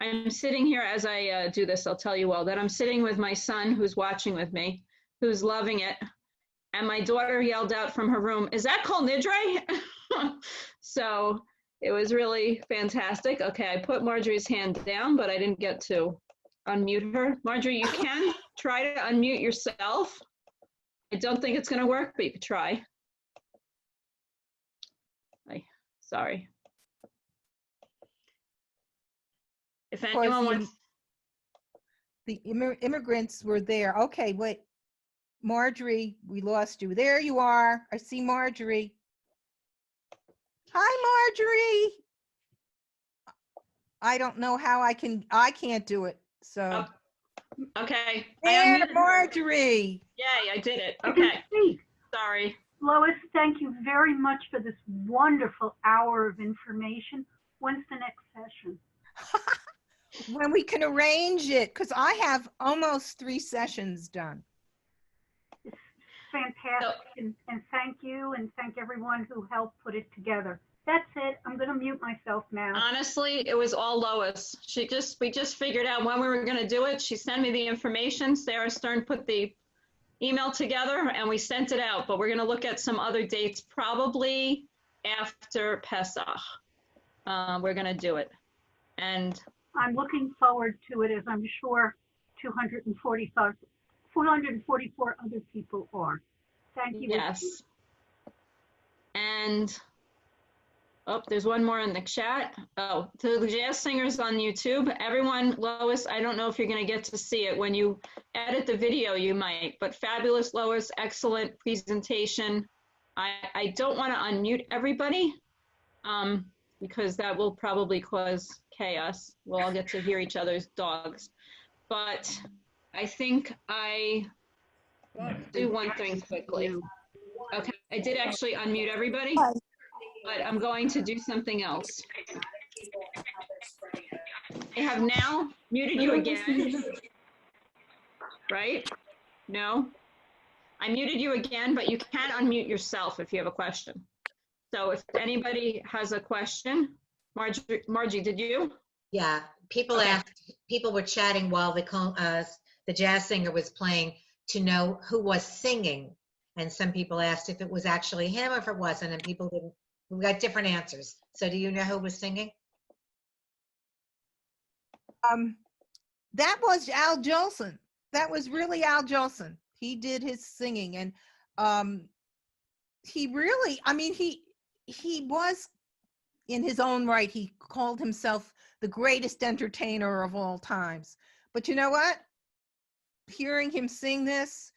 I'm sitting here as I do this, I'll tell you all, that I'm sitting with my son who's watching with me, who's loving it. And my daughter yelled out from her room, "Is that called Nidre?" So it was really fantastic. Okay, I put Marjorie's hand down, but I didn't get to unmute her. Marjorie, you can try to unmute yourself. I don't think it's going to work, but you could try. Sorry. If Of course, anyone wants, the immigrants were there. Okay, wait. Marjorie, we lost you. There you are. I see Marjorie. Hi, Marjorie. I don't know how I can't do it. So okay. I there, unmuted her. Marjorie. Yay, I did it. I can Okay, speak. sorry. Lois, thank you very much for this wonderful hour of information. When's the next session? When we can arrange it, because I have almost 3 sessions done. It's fantastic, and thank you, and thank everyone who helped put it together. That's it. I'm going to mute myself now. Honestly, it was all Lois. We just figured out when we were going to do it. She sent me the information. Sarah Stern put the email together and we sent it out, but we're going to look at some other dates probably after Pesach. We're going to do it. And I'm looking forward to it, as I'm sure 444 other people are. Thank you. yes. And oh, there's one more in the chat. Oh, to the jazz singers on YouTube, everyone, Lois, I don't know if you're going to get to see it. When you edit the video, you might, but fabulous, Lois, excellent presentation. I don't want to unmute everybody because that will probably cause chaos. We'll all get to hear each other's dogs. But I think I do one thing quickly. Okay, I did actually unmute everybody. But I'm going to do something else. I have now muted you again, right? No? I muted you again, but you can unmute yourself if you have a question. So if anybody has a question, Margie, did you? Yeah, people Okay. asked, people were chatting while the jazz singer was playing to know who was singing. And some people asked if it was actually him or if it wasn't, and people didn't. We got different answers. So do you know who was singing? That was Al Jolson. That was really Al Jolson. He did his singing, and he really, I mean, he was in his own right. He called himself the greatest entertainer of all times. But you know what? Hearing him sing this,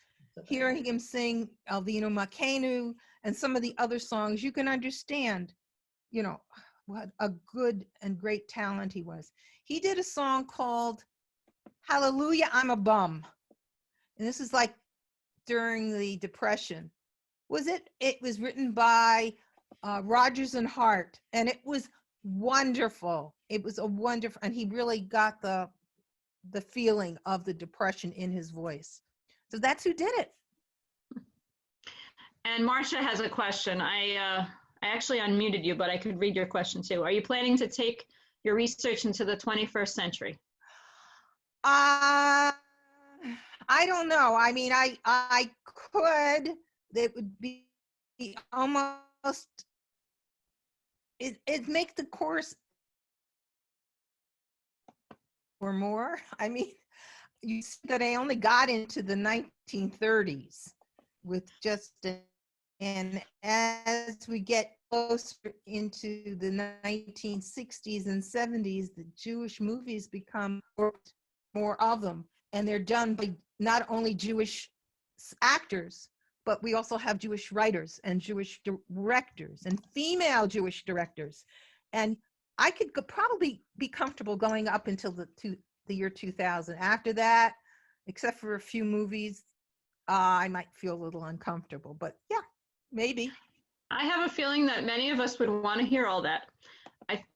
hearing him sing Alvino Makenu and some of the other songs, you can understand, you know, what a good and great talent he was. He did a song called Hallelujah, I'm a Bum. And this is like during the Depression. It was written by Rodgers and Hart, and it was wonderful. It was a wonderful, and he really got the feeling of the Depression in his voice. So that's who did it. And Marcia has a question. I actually unmuted you, but I could read your question too. Are you planning to take your research into the 21st century? I don't know. I mean, I could. It would be almost. It make the course or more. I mean, you see that I only got into the 1930s with just, and as we get closer into the 1960s and 70s, the Jewish movies become more of them, and they're done by not only Jewish actors, but we also have Jewish writers and Jewish directors and female Jewish directors. And I could probably be comfortable going up until the year 2000. After that, except for a few movies, I might feel a little uncomfortable, but yeah, maybe. I have a feeling that many of us would want to hear all that.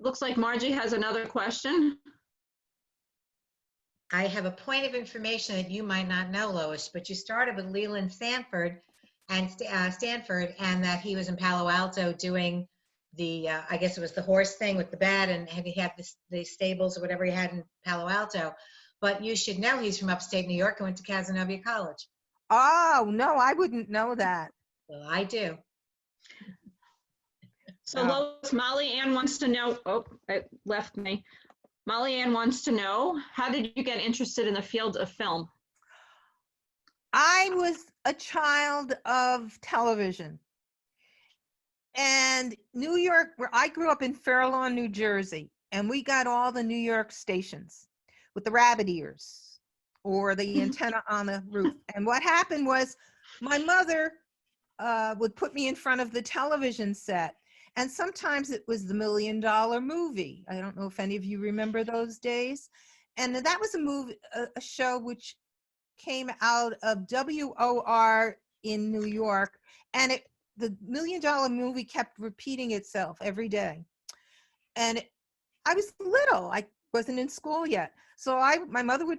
Looks like Margie has another question. I have a point of information that you might not know, Lois, but you started with Leland Stanford and that he was in Palo Alto doing the, I guess it was the horse thing with the bat, and he had the stables or whatever he had in Palo Alto. But you should know he's from upstate New York and went to Casanova College. Oh, no, I wouldn't know that. Well, I do. So Lois, Molly Ann wants to know, oh, it left me. Molly Ann wants to know, how did you get interested in the field of film? I was a child of television. And New York, where I grew up in Fair Lawn, New Jersey, and we got all the New York stations with the rabbit ears or the antenna on the roof. And what happened was my mother would put me in front of the television set. And sometimes it was the $1 Million Movie. I don't know if any of you remember those days. And that was a movie, a show which came out of WOR in New York. And the $1 Million Movie kept repeating itself every day. And I was little. I wasn't in school yet. So my mother would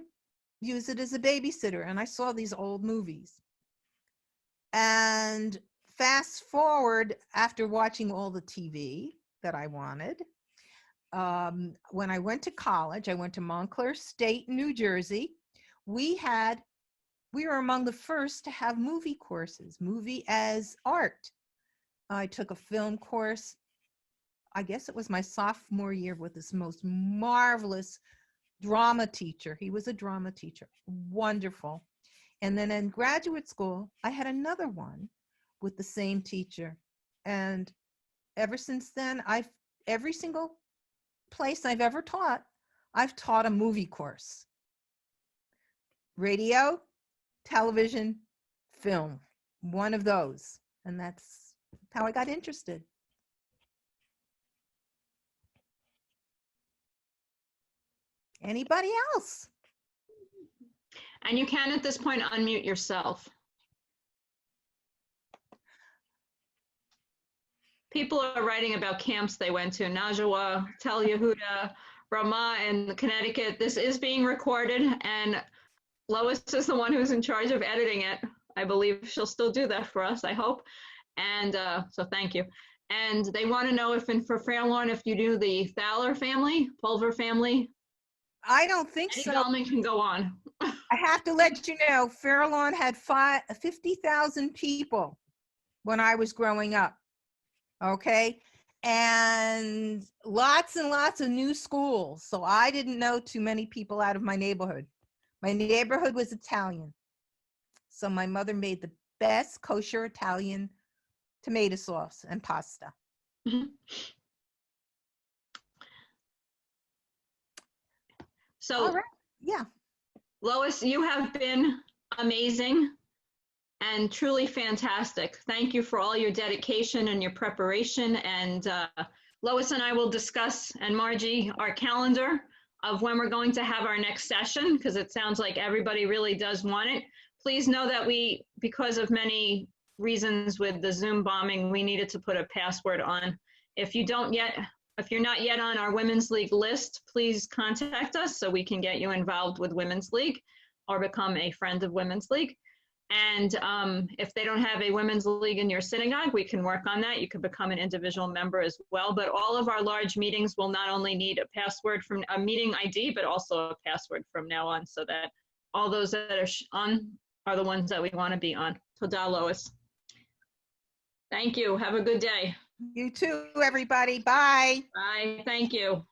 use it as a babysitter. And I saw these old movies. And fast forward, after watching all the TV that I wanted, when I went to college, I went to Montclair State, New Jersey. We were among the first to have movie courses, movie as art. I took a film course, I guess it was my sophomore year, with this most marvelous drama teacher. He was a drama teacher, wonderful. And then in graduate school, I had another one with the same teacher. And ever since then, every single place I've ever taught, I've taught a movie course. Radio, television, film, one of those. And that's how I got interested. Anybody else? And you can at this point unmute yourself. People are writing about camps they went to, Najwa, Tel Yehuda, Ramah in Connecticut. This is being recorded, and Lois is the one who's in charge of editing it. I believe she'll still do that for us, I hope. And so thank you. And they want to know if for Fairlawn, if you do the Thaler family, Pulver family. I don't think Any so. Bellman can go on. I have to let you know, Fairlawn had 50,000 people when I was growing up. Okay. And lots of new schools. So I didn't know too many people out of my neighborhood. My neighborhood was Italian. So my mother made the best kosher Italian tomato sauce and pasta. So, all right. Yeah. Lois, you have been amazing and truly fantastic. Thank you for all your dedication and your preparation. And Lois and I will discuss, and Margie, our calendar of when we're going to have our next session, because it sounds like everybody really does want it. Please know that because of many reasons with the Zoom bombing, we needed to put a password on. If you're not yet on our Women's League list, please contact us so we can get you involved with Women's League or become a friend of Women's League. And if they don't have a Women's League in your synagogue, we can work on that. You can become an individual member as well. But all of our large meetings will not only need a password from a meeting ID, but also a password from now on, so that all those that are on are the ones that we want to be on. Toda, Lois. Thank you. Have a good day. You too, everybody. Bye. Bye. Thank you.